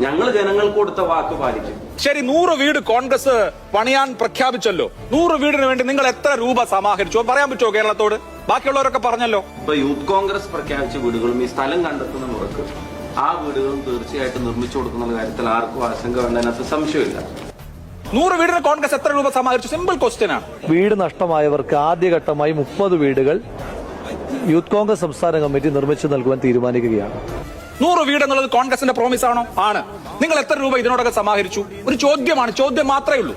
ഞങ്ങൾ ജനങ്ങൾക്ക് കൊടുത്ത വാക്ക് പാലിക്കും. ശരി, 100 വീട് കോൺഗ്രസ് പണിയാൻ പ്രഖ്യാപിച്ചല്ലോ. 100 വീടിന് വേണ്ടി നിങ്ങൾ എത്ര രൂപ സമാഹരിച്ചു പറയാൻ പറ്റുമോ കേരളത്തോട്? ബാക്കിയുള്ളവരൊക്കെ പറഞ്ഞല്ലോ. ഇപ്പൊ യൂത്ത് കോൺഗ്രസ് പ്രഖ്യാപിച്ച വീടുകളും ഈ സ്ഥലം കണ്ടെത്തുന്ന മുറക്ക് ആ വീടുകളും തീർച്ചയായിട്ടും നിർമ്മിച്ചു കൊടുക്കുന്ന കാര്യത്തിൽ ആർക്കും ആശങ്ക വേണ്ട, അതിനകത്ത് സംശയമില്ല. 100 വീടിന് കോൺഗ്രസ് എത്ര രൂപ സമാഹരിച്ചു? സിമ്പിൾ ക്വസ്റ്റ്യൻ ആണ്. വീട് നഷ്ടമായവർക്ക് ആദ്യഘട്ടമായി 30 വീടുകൾ യൂത്ത് കോൺഗ്രസ് സംസ്ഥാന കമ്മിറ്റി നിർമ്മിച്ചു നൽകുവാൻ തീരുമാനിക്കുകയാണ്. 100 വീട് എന്നുള്ളത് കോൺഗ്രസിന്റെ പ്രോമിസ് ആണോ? ആണ്. നിങ്ങൾ എത്ര രൂപ ഇതിനോടൊക്കെ സമാഹരിച്ചു? ഒരു ചോദ്യമാണ്, ചോദ്യം മാത്രമേ ഉള്ളൂ.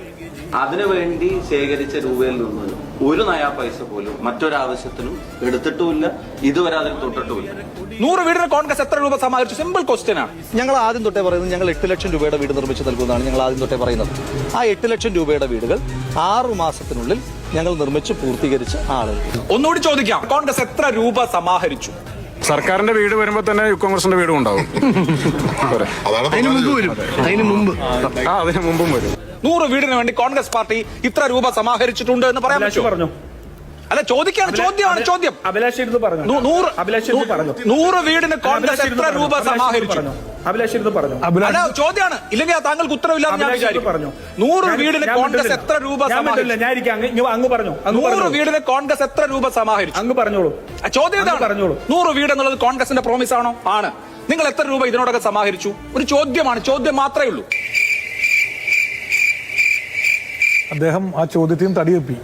അതിനുവേണ്ടി ശേഖരിച്ച രൂപയിൽ നിന്ന് ഒരു നയാ പൈസ പോലും മറ്റൊരാവശ്യത്തിനും എടുത്തിട്ടുമില്ല, ഇതുവരെ അതിൽ തൊട്ടിട്ടുമില്ല. 100 വീടിന് കോൺഗ്രസ് എത്ര രൂപ സമാഹരിച്ചു? സിമ്പിൾ ക്വസ്റ്റ്യൻ ആണ്. ഞങ്ങൾ ആദ്യം തൊട്ടേ പറയുന്നത് ഞങ്ങൾ 8 ലക്ഷം രൂപയുടെ വീട് നിർമ്മിച്ചു നൽകുന്നതാണ് ഞങ്ങൾ ആദ്യം തൊട്ടേ പറയുന്നത്. ആ 8 ലക്ഷം രൂപയുടെ വീടുകൾ 6 മാസത്തിനുള്ളിൽ ഞങ്ങൾ നിർമ്മിച്ച് പൂർത്തീകരിച്ച് ആളുകൾ. ഒന്നുകൂടി ചോദിക്കാം, കോൺഗ്രസ് എത്ര രൂപ സമാഹരിച്ചു? സർക്കാരിന്റെ വീട് വരുമ്പോ തന്നെ കോൺഗ്രസിന്റെ വീടും ഉണ്ടാവും. അതിന് മുമ്പും വരും. 100 വീടിന് വേണ്ടി കോൺഗ്രസ് പാർട്ടി ഇത്ര രൂപ സമാഹരിച്ചിട്ടുണ്ട് എന്ന് പറയാൻ പറ്റുമോ? അല്ല, ചോദിക്കാണ്, ചോദ്യമാണ് ചോദ്യം. 100 വീടിന് കോൺഗ്രസ് എത്ര രൂപ സമാഹരിച്ചു? അല്ല, ചോദ്യമാണ്. ഇല്ലെങ്കിൽ താങ്കൾക്ക് ഉത്തരവില്ലാന്ന് ഞാൻ വിചാരിക്കും. 100 വീടിന് കോൺഗ്രസ് എത്ര രൂപ സമാഹരിച്ചു? 100 വീടിന് കോൺഗ്രസ് എത്ര രൂപ സമാഹരിച്ചു? അങ്ങ് പറഞ്ഞോളൂ. ചോദ്യം ഇതാണ്. 100 വീട് എന്നുള്ളത് കോൺഗ്രസിന്റെ പ്രോമിസ് ആണോ? ആണ്. നിങ്ങൾ എത്ര രൂപ ഇതിനോടൊക്കെ സമാഹരിച്ചു? ഒരു ചോദ്യമാണ്, ചോദ്യം മാത്രമേ ഉള്ളൂ. അദ്ദേഹം ആ ചോദ്യത്തെയും തടിവെപ്പി.